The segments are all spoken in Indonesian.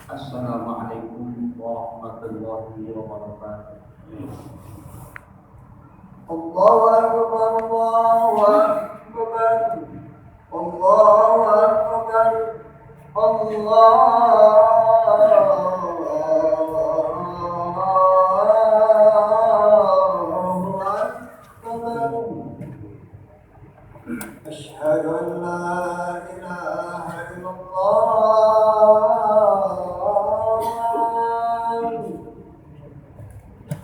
Assalamualaikum warahmatullahi wabarakatuh. Allahu Akbar, Allahu Akbar, Allahu Akbar, Allahu Akbar. Asyhadu an la ilaha illallah.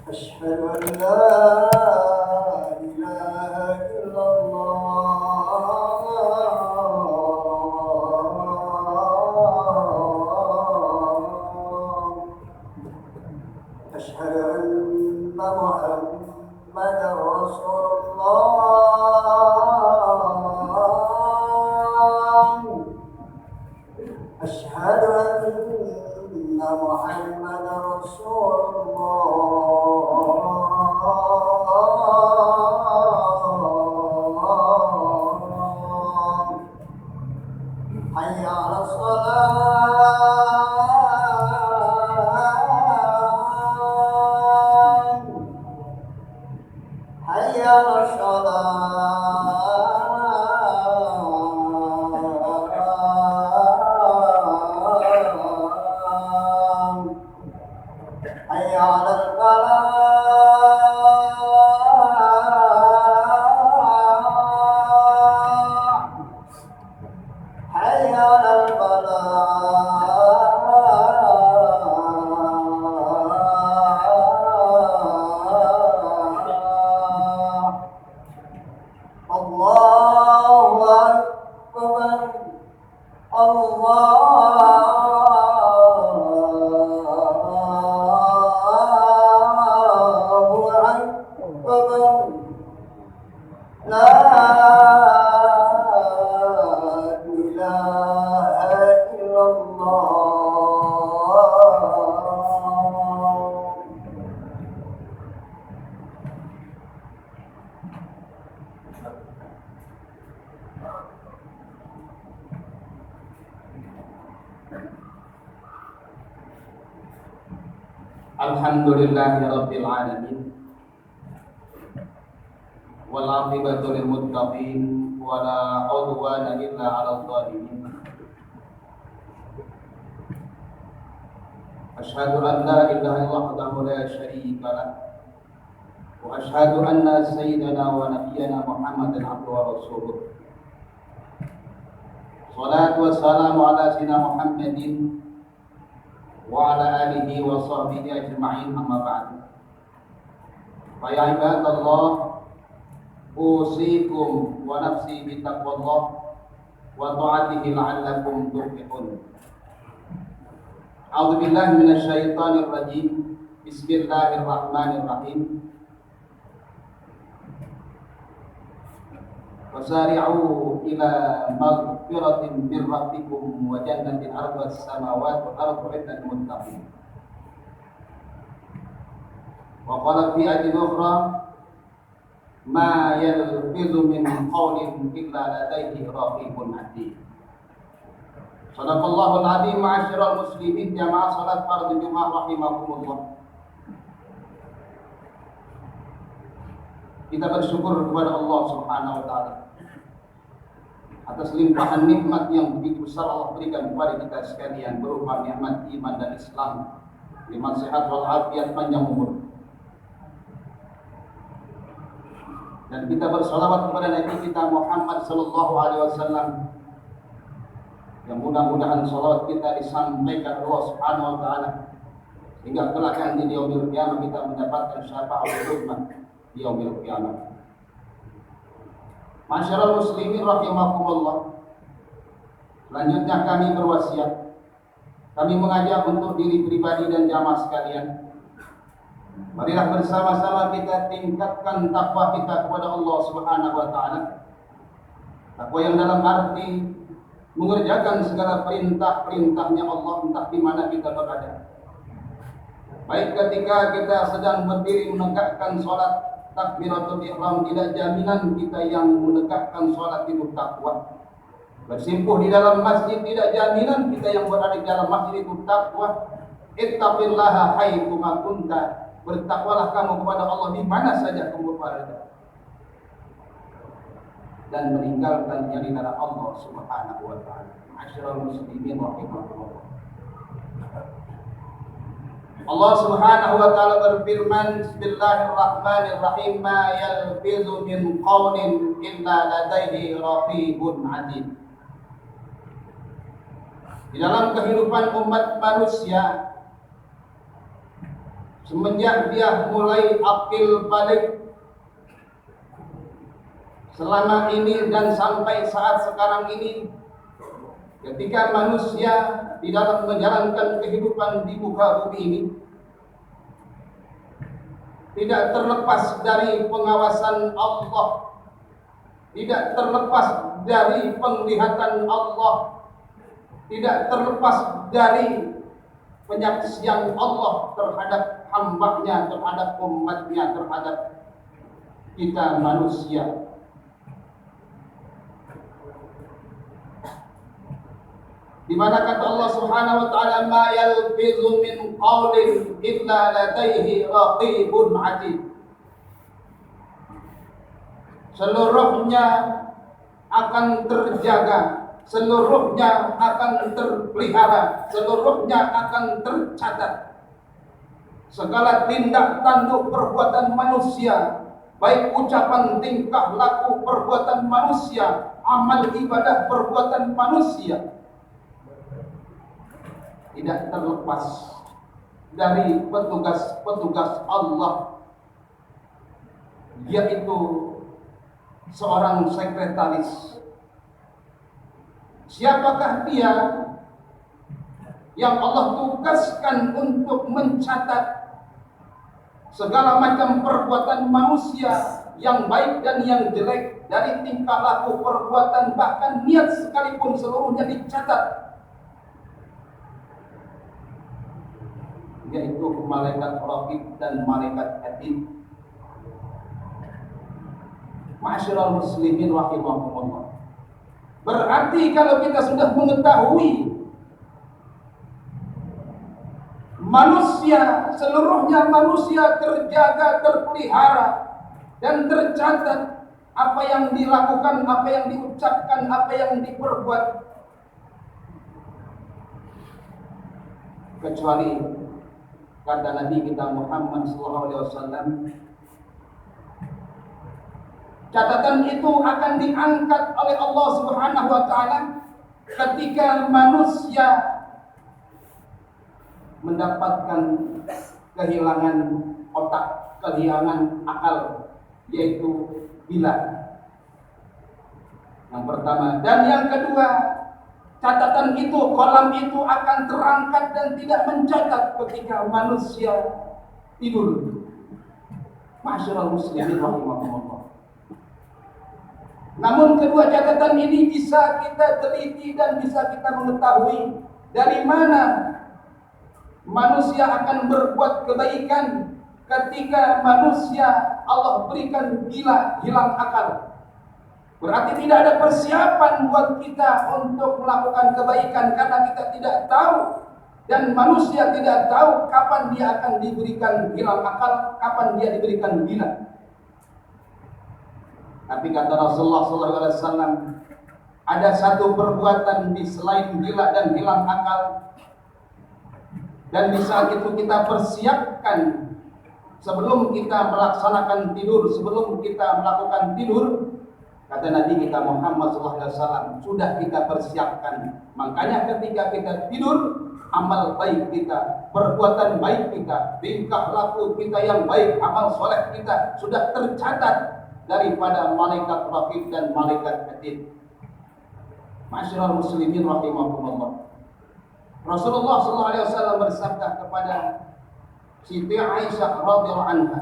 Asyhadu an la ilaha illallah. Asyhadu anna Muhammadar Rasulullah. Asyhadu anna Muhammadar Rasulullah. Hayya 'alas shalah. Hayya 'alas shalah. Hayya 'alal falah. Hayya 'alal falah. Allahu Akbar, Allahu Akbar. La ilaha illallah. Alhamdulillahi rabbil alamin. Wal 'aqibatu lil muttaqin wa la 'udwana illa 'alal zalimin. Asyhadu an la ilaha illallah wahdahu la syarika lah. Wa asyhadu anna sayyidana wa nabiyyana Muhammadan 'abduhu wa rasuluh. Shalatu wassalamu ala sayyidina Muhammadin wa ala alihi wa sahbihi ajma'in, amma ba'du. Fa ya ibadallah, usikum wa nafsi bi taqwallah wa ta'atihi la'allakum tuflihun. A'udzu billahi minasy syaithanir rajim. Bismillahirrahmanirrahim. Wasari'u ila maghfiratin min rabbikum wa jannatin 'arduha as-samawati wal ardu 'iddat lil muttaqin. Wa qala fi ayatin ukhra, ma yalfizu min qawlin illa ladayhi raqibun 'atid. Shadaqallahul 'azim. Ma'asyiral muslimin, jamaah salat fardhu Jumat rahimakumullah. Kita bersyukur kepada Allah Subhanahu wa taala atas limpahan nikmat yang begitu besar Allah berikan kepada kita sekalian, berupa nikmat iman dan Islam, nikmat sehat wal afiat, panjang umur. Dan kita bersalawat kepada Nabi kita Muhammad sallallahu alaihi wasallam, yang mudah-mudahan salawat kita disampaikan Allah Subhanahu wa taala hingga kelak nanti di yaumil qiyamah kita mendapatkan syafaatul ummah di yaumil qiyamah. Masyarul muslimin rahimakumullah. Selanjutnya kami berwasiat, kami mengajak untuk diri pribadi dan jamaah sekalian, marilah bersama-sama kita tingkatkan takwa kita kepada Allah Subhanahu wa taala. Takwa yang dalam arti mengerjakan segala perintah-perintahnya Allah entah di mana kita berada. Baik ketika kita sedang berdiri menegakkan sholat takbiratul ihram, tidak jaminan kita yang menegakkan sholat itu takwa. Bersimpuh di dalam masjid tidak jaminan kita yang berada di dalam masjid itu takwa. Ittaqillaha haitsu ma kunta. Bertakwalah kamu kepada Allah di mana saja kamu berada. Dan meninggalkan jaringan Allah Subhanahu wa taala. Ma'asyiral muslimin rahimakumullah. Allah Subhanahu wa taala berfirman, Bismillahirrahmanirrahim, ma yalfizu min qawlin illa ladaihi raqibun 'atid. Di dalam kehidupan umat manusia, semenjak dia mulai akil balik selama ini dan sampai saat sekarang ini, ketika manusia di dalam menjalankan kehidupan di muka bumi ini tidak terlepas dari pengawasan Allah, tidak terlepas dari penglihatan Allah, tidak terlepas dari penyaksian Allah terhadap hamba-Nya, terhadap umat-Nya, terhadap kita manusia. Di mana kata Allah Subhanahu wa taala, ma yalfizu min qawlin illa ladaihi raqibun 'atid. Seluruhnya akan terjaga, seluruhnya akan terpelihara, seluruhnya akan tercatat. Segala tindak tanduk perbuatan manusia, baik ucapan, tingkah laku perbuatan manusia, amal ibadah perbuatan manusia, tidak terlepas dari petugas-petugas Allah, yaitu seorang sekretaris. Siapakah dia yang Allah tugaskan untuk mencatat segala macam perbuatan manusia yang baik dan yang jelek, dari tingkah laku, perbuatan, bahkan niat sekalipun seluruhnya dicatat, yaitu malaikat Raqib dan malaikat Atid. Ma'asyiral muslimin rahimakumullah. Berarti kalau kita sudah mengetahui manusia, seluruhnya manusia terjaga, terpelihara dan tercatat, apa yang dilakukan, apa yang diucapkan, apa yang diperbuat, kecuali kata Nabi kita Muhammad SAW, catatan itu akan diangkat oleh Allah Subhanahu wa taala ketika manusia mendapatkan kehilangan otak, kehilangan akal, yaitu gila. Yang pertama. Dan yang kedua, catatan itu, kolam itu akan terangkat dan tidak mencatat ketika manusia tidur. Ma'asyiral muslimin rahimakumullah. Namun kedua catatan ini bisa kita teliti dan bisa kita mengetahui dari mana manusia akan berbuat kebaikan ketika manusia Allah berikan gila, hilang akal. Berarti tidak ada persiapan buat kita untuk melakukan kebaikan karena kita tidak tahu, dan manusia tidak tahu kapan dia akan diberikan hilang akal, kapan dia diberikan gila. Tapi kata Rasulullah SAW, ada satu perbuatan di selain gila dan hilang akal, dan di saat itu kita persiapkan sebelum kita melaksanakan tidur, sebelum kita melakukan tidur. Kata Nabi kita Muhammad SAW, sudah kita persiapkan. Makanya ketika kita tidur, amal baik kita, perbuatan baik kita, tingkah laku kita yang baik, amal soleh kita sudah tercatat daripada malaikat Raqib dan malaikat Atid. Ma'asyiral muslimin rahimakumullah. Rasulullah SAW bersabda kepada Siti Aisyah radhiyallahu anha,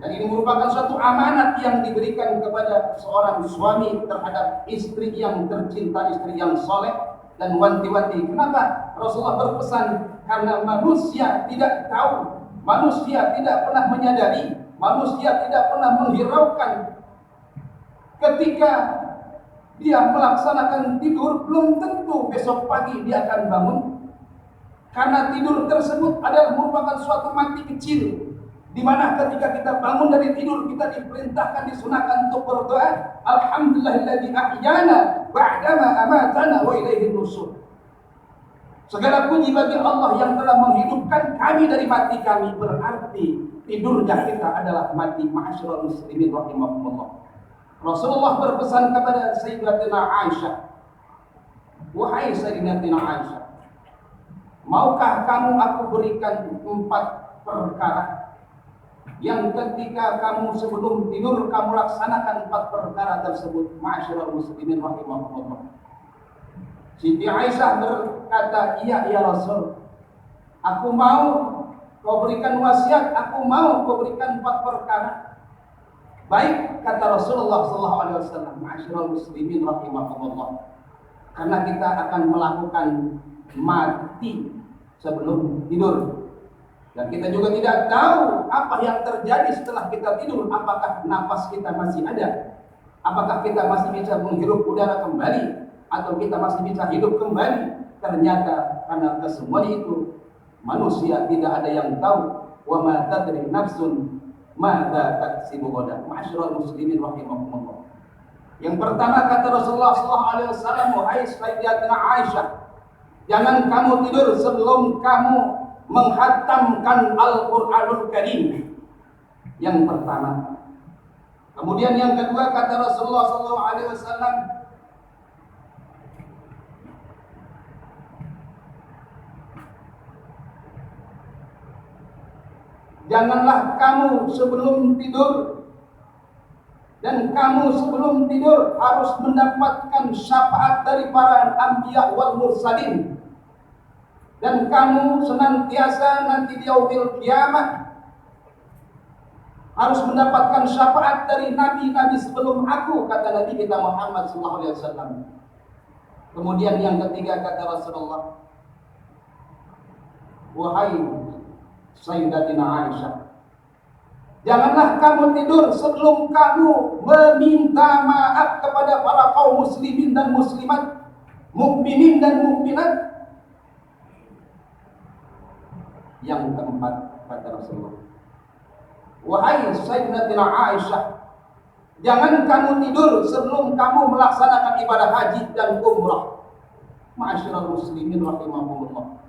dan ini merupakan suatu amanat yang diberikan kepada seorang suami terhadap istri yang tercinta, istri yang soleh dan wanti-wanti. Kenapa Rasulullah berpesan? Karena manusia tidak tahu, manusia tidak pernah menyadari, manusia tidak pernah menghiraukan ketika dia melaksanakan tidur, belum tentu besok pagi dia akan bangun. Karena tidur tersebut adalah merupakan suatu mati kecil, di mana ketika kita bangun dari tidur kita diperintahkan, disunahkan untuk berdoa, alhamdulillahilladzi ahyana ba'dama amatana wa ilaihin nusyur. Segala puji bagi Allah yang telah menghidupkan kami dari mati kami, berarti tidurnya kita adalah mati. Ma'asyiral muslimin rahimakumullah. Rasulullah berpesan kepada Sayyidatina Aisyah, wahai Sayyidatina Aisyah, maukah kamu aku berikan 4 perkara yang ketika kamu sebelum tidur kamu laksanakan 4 perkara tersebut. Ma'asyiral muslimin rahimakumullah. Siti Aisyah berkata, iya ya Rasul, aku mau kau berikan wasiat, aku mau kau berikan 4 perkara. Baik, kata Rasulullah SAW. Ma'asyiral muslimin rahimakumullah. Karena kita akan melakukan mati sebelum tidur. Dan kita juga tidak tahu apa yang terjadi setelah kita tidur. Apakah napas kita masih ada? Apakah kita masih bisa menghirup udara kembali? Atau kita masih bisa hidup kembali? Ternyata karena kesemuanya itu manusia tidak ada yang tahu. Wa ma tadri nafsun madza taksibu ghadan. Ma'asyiral muslimin rahimakumullah. Yang pertama kata Rasulullah SAW, wahai Sayyidatina Aisyah, jangan kamu tidur sebelum kamu menghatamkan Al-Qur'anul Karim. Yang pertama. Kemudian yang kedua kata Rasulullah SAW, janganlah kamu sebelum tidur, dan kamu sebelum tidur harus mendapatkan syafaat dari para anbiya wal mursalin. Dan kamu senantiasa nanti di yaumil kiamah harus mendapatkan syafaat dari nabi-nabi sebelum aku, kata Nabi kita Muhammad SAW. Kemudian yang ketiga kata Rasulullah, wahai Sayyidatina Aisyah, janganlah kamu tidur sebelum kamu meminta maaf kepada para kaum muslimin dan muslimat, mukminin dan mukminat. Yang keempat kata Rasulullah, wahai Sayyidatina Aisyah, jangan kamu tidur sebelum kamu melaksanakan ibadah haji dan umrah. Ma'asyiral muslimin rahimakumullah.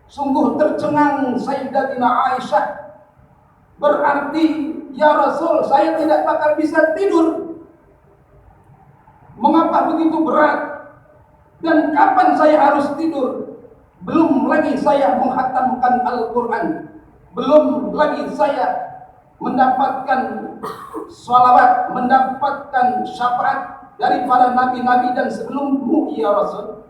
Sungguh tercengang Sayyidatina Aisyah. Berarti, ya Rasul, saya tidak bakal bisa tidur. Mengapa begitu berat? Dan kapan saya harus tidur? Belum lagi saya menghatamkan Al-Quran. Belum lagi saya mendapatkan sholawat, mendapatkan syafaat dari para nabi-nabi dan sebelummu, ya Rasul.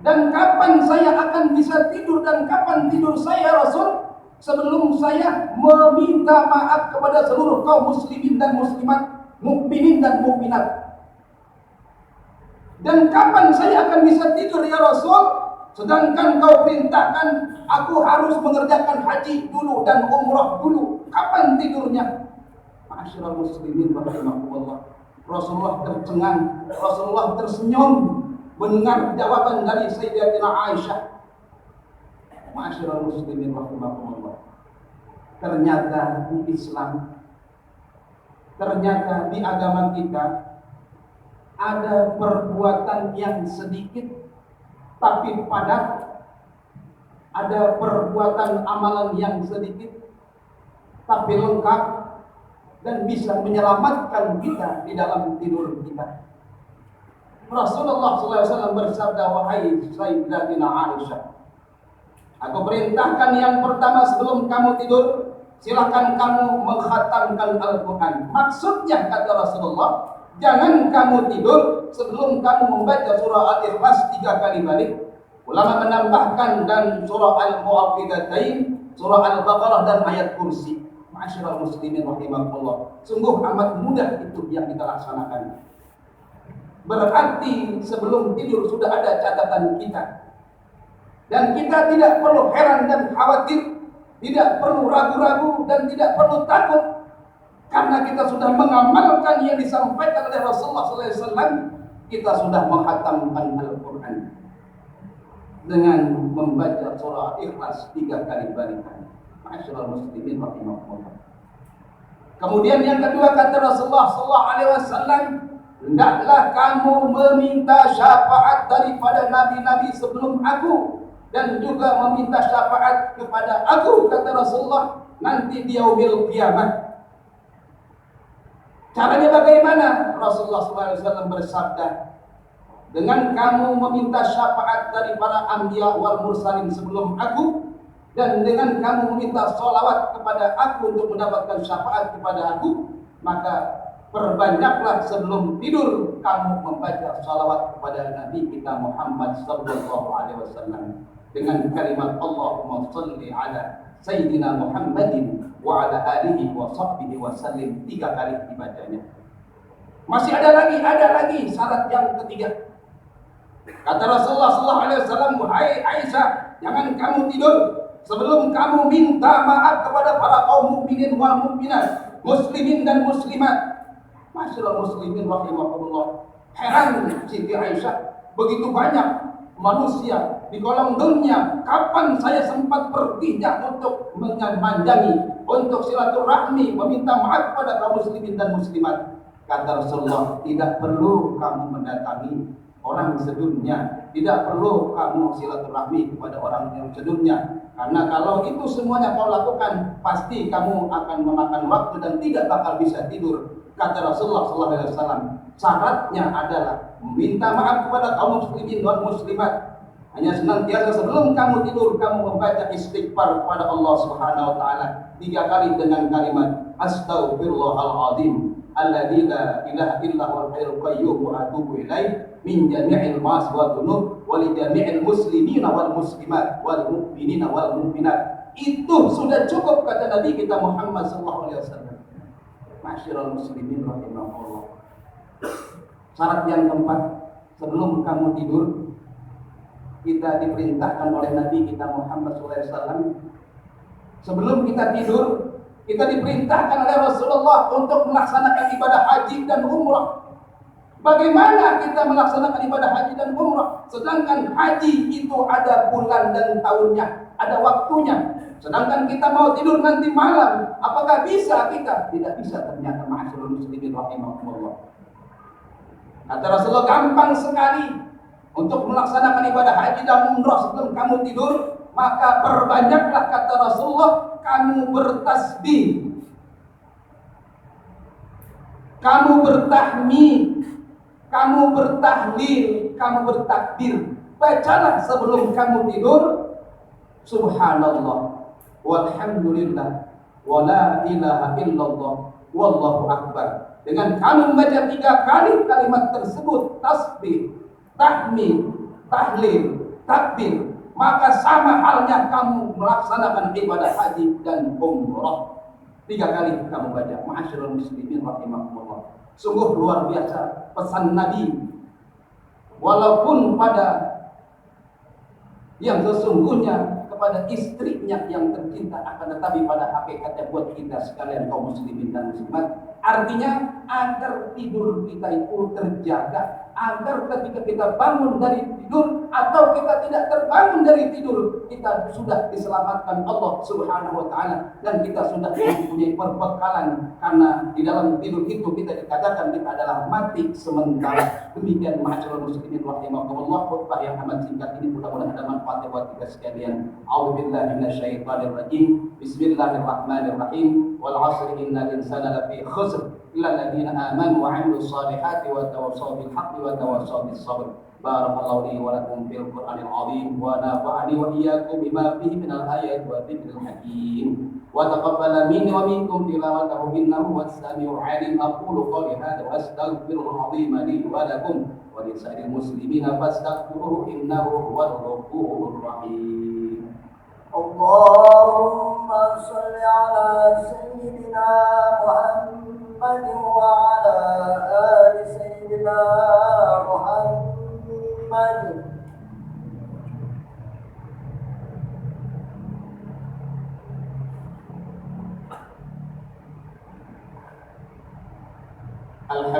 Dan kapan saya akan bisa tidur, dan kapan tidur saya, Rasul? Sebelum saya meminta maaf kepada seluruh kaum muslimin dan muslimat, mukminin dan mukminat. Dan kapan saya akan bisa tidur, ya Rasul? Sedangkan kau perintahkan aku harus mengerjakan haji dulu dan umrah dulu. Kapan tidurnya? Ma'asyiral muslimin rahimakumullah. Rasulullah tercengang, Rasulullah tersenyum mendengar jawaban dari Sayyidatina Aisyah. Ma'asyiral muslimin rahimakumullah. Ternyata di Islam, ternyata di agama kita ada perbuatan yang sedikit tapi padat, ada perbuatan amalan yang sedikit tapi lengkap dan bisa menyelamatkan kita di dalam tidur kita. Rasulullah SAW bersabda, wahai Sayyidatina Aisyah, aku perintahkan yang pertama sebelum kamu tidur, silakan kamu menghatamkan Al-Quran. Maksudnya kata Rasulullah, jangan kamu tidur sebelum kamu membaca surah Al-Ikhlas 3 kali balik. Ulama menambahkan dan surah Al-Mu'awwidhatain, surah Al-Baqarah dan ayat kursi. Ma'asyiral muslimin rahimakumullah. Sungguh amat mudah itu yang kita laksanakan. Berarti sebelum tidur sudah ada catatan kita. Dan kita tidak perlu heran dan khawatir, tidak perlu ragu-ragu dan tidak perlu takut. Karena kita sudah mengamalkan yang disampaikan oleh Rasulullah SAW, kita sudah menghatamkan Al-Quran dengan membaca surah Ikhlas 3 kali barikan. Ma'asyiral muslimin rahimahullah. Kemudian yang kedua kata Rasulullah SAW, hendaklah kamu meminta syafaat daripada nabi-nabi sebelum aku dan juga meminta syafaat kepada aku, kata Rasulullah, nanti di yaumil qiyamah. Caranya bagaimana? Rasulullah SAW bersabda, dengan kamu meminta syafaat daripada anbiya wal mursalin sebelum aku, dan dengan kamu meminta sholawat kepada aku untuk mendapatkan syafaat kepada aku, maka perbanyaklah sebelum tidur kamu membaca sholawat kepada Nabi kita Muhammad SAW dengan kalimat Allahumma salli ala Sayyidina Muhammadin wa ala alihi wa sahbihi wa sallim 3 kali dibacanya. Masih ada lagi syarat yang ketiga. Kata Rasulullah SAW, wahai Aisyah, jangan kamu tidur sebelum kamu minta maaf kepada para kaum mukminin wal mukminat, muslimin dan muslimat. Masyaallah muslimin rahimahullah. Heran Siti Aisyah, begitu banyak manusia di kolong dunia, kapan saya sempat perginya untuk menyanjungi, untuk silaturahmi, meminta maaf kepada kaum muslimin dan muslimat. Kata Rasulullah, tidak perlu kamu mendatangi orang sedunia, tidak perlu kamu silaturahmi kepada orang yang sedunia, karena kalau itu semuanya kau lakukan, pasti kamu akan memakan waktu dan tidak bakal bisa tidur. Kata Rasulullah SAW, syaratnya adalah meminta maaf kepada kaum muslimin dan muslimat. Hanya senantiasa sebelum kamu tidur kamu membaca istighfar kepada Allah Subhanahu wa taala 3 kali dengan kalimat astaghfirullahaladzim alladzi la ilaha illa huwal hayyul qayyum wa atubu ilaih min jami'il ma'asi wa dzunub wa li jami'il muslimina wal muslimat wal mu'minina wal mu'minat. Itu sudah cukup kata Nabi kita Muhammad sallallahu alaihi wasallam. Masyiral muslimin rahimahullah. Syarat yang keempat, sebelum kamu tidur kita diperintahkan oleh Nabi kita Muhammad SAW, sebelum kita tidur kita diperintahkan oleh Rasulullah untuk melaksanakan ibadah haji dan umrah. Bagaimana kita melaksanakan ibadah haji dan umrah sedangkan haji itu ada bulan dan tahunnya, ada waktunya, sedangkan kita mau tidur nanti malam, apakah bisa kita? Tidak bisa ternyata. Ma'asyiral muslimin rahimahullah. Kata Rasulullah, gampang sekali untuk melaksanakan ibadah haji dan umrah sebelum kamu tidur, maka perbanyaklah kata Rasulullah kamu bertasbih, kamu bertahmid, kamu bertahlil, kamu bertakbir. Bacalah sebelum kamu tidur subhanallah walhamdulillah wa la ilaha illallah wallahu akbar. Dengan kamu membaca 3 kali kalimat tersebut, tasbih, tahmid, tahlil, takbir, maka sama halnya kamu melaksanakan ibadah haji dan umrah. 3 kali kamu baca. Ma'asyiral muslimin rahimahullah. Sungguh luar biasa pesan Nabi. Walaupun pada yang sesungguhnya kepada istrinya yang tercinta, akan tetapi pada hakikatnya buat kita sekalian kaum muslimin dan muslimat, artinya agar tidur kita itu terjaga, agar ketika kita bangun dari tidur atau kita tidak terbangun dari tidur, kita sudah diselamatkan Allah Subhanahu wa taala dan kita sudah mempunyai perbekalan, karena di dalam tidur itu kita dikatakan kita adalah mati sementara. Demikian ma'asyiral muslimin rahimahumullah, khutbah yang amat singkat ini mudah-mudahan ada manfaatnya buat kita sekalian. A'udzubillahi minasyaitonir rajim. Bismillahirrahmanirrahim. Wal 'ashri innal insana lafi khusr illa alladziina aamanu wa 'amilus shalihati wa tawassaw bil haqqi wa tawassaw bis sabr. Barakallahu li wa lakum fil Qur'anil 'azim wa nafa'ani wa iyyakum bima fihi minal ayati wa dzikril hakim. Wa taqabbala minni wa minkum tilawatahu innahu was-sami'ul 'alim. Aqulu qawli hadza wa astaghfirul 'azim li wa lakum wa lisa'iril muslimina fastaghfiruhu innahu huwal ghafurur rahim. Allahumma shalli ala sayyidina Muhammad wa ala ali sayyidina Muhammad.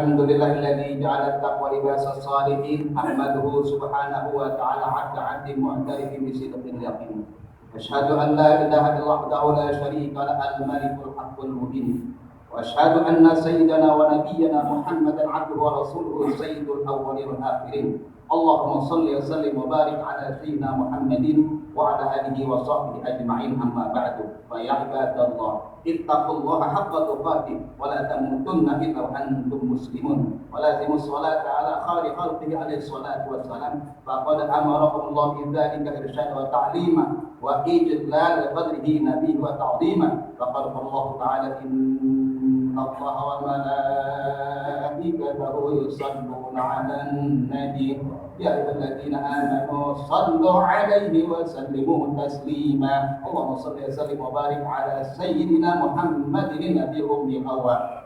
الحمد لله الذي جعل التقوى لباس الصالحين أحمده سبحانه وتعالى عبد معترف بصدق اليقين أشهد أن لا إله إلا الله وحده لا شريك له الملك الحق المبين وأشهد أن سيدنا ونبينا محمدا عبده ورسوله سيد الأولين والآخرين اللهم صل وسلم وبارك على سيدنا محمد وعلى آله وصحبه أجمعين أما بعد فيا عباد الله اتقوا الله حق تقاته ولا تموتن إلا وأنتم مسلمون ولازموا الصلاة على خير خلقه عليه الصلاة والسلام فقد أمركم الله بذلك إرشادا وتعليما وإجلال قدره نبيه وتعظيما فقال الله تعالى إن الله وملائكته يصلون على النبي يا أيها الذين آمنوا صلوا عليه وسلموا تسليما اللهم صل وسلم وبارك على سيدنا محمد النبي الأمي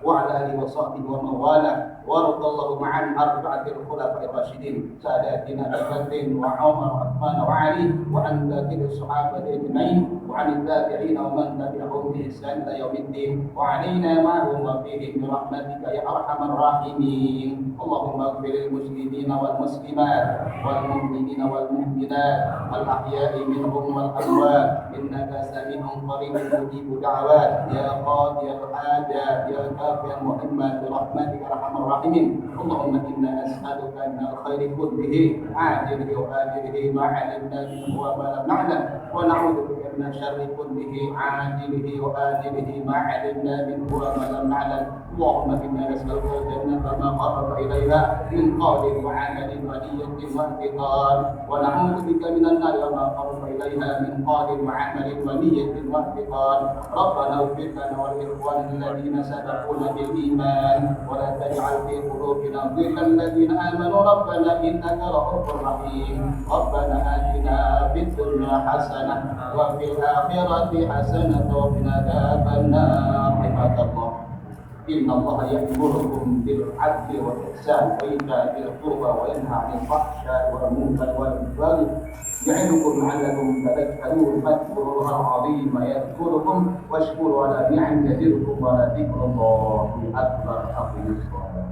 وعلى آله وصحبه ومن والاه وارض اللهم عن أربعة الخلفاء الراشدين ساداتنا أبي بكر وعمر وعثمان وعلي وعن ذاكر الصحابة أجمعين وعن التابعين ومن تبعهم بإحسان إلى يوم الدين وعلينا معهم وفيهم برحمتك يا أرحم الراحمين اللهم اغفر للمسلمين والمسلمات والمؤمنين والمؤمنات الأحياء منهم والأموات إنك سميع قريب مجيب دعوات يا قاضي الحاجات يا كافي المهمات برحمتك يا أرحم الراحمين اللهم إنا نسألك من الخير كله عاجله وآجله ما علمنا منه وما لم نعلم ونعوذ بك من الشر كله عاجله وآجله ما علمنا منه وما لم نعلم اللهم إنا نسألك الجنة ما قرب إليها من قول وعمل ونية واعتقاد ونعوذ بك من النار وما قرب إليها من قول وعمل ونية واعتقاد ربنا اغفر لنا ولإخواننا الذين سبقونا بالإيمان ولا تجعل في قلوبنا غلا الذين آمنوا ربنا إنك رؤوف رحيم ربنا آتنا في الدنيا حسنة وفي الآخرة حسنة وقنا عذاب النار عباد الله إن الله يأمركم بالعدل والإحسان وإيتاء ذي القربى وينهى عن الفحشاء والمنكر والبغي يعظكم لعلكم تذكرون فاذكروا الله العظيم يذكركم واشكروا على نعم يزدكم ولذكر الله أكبر أقيموا الصلاة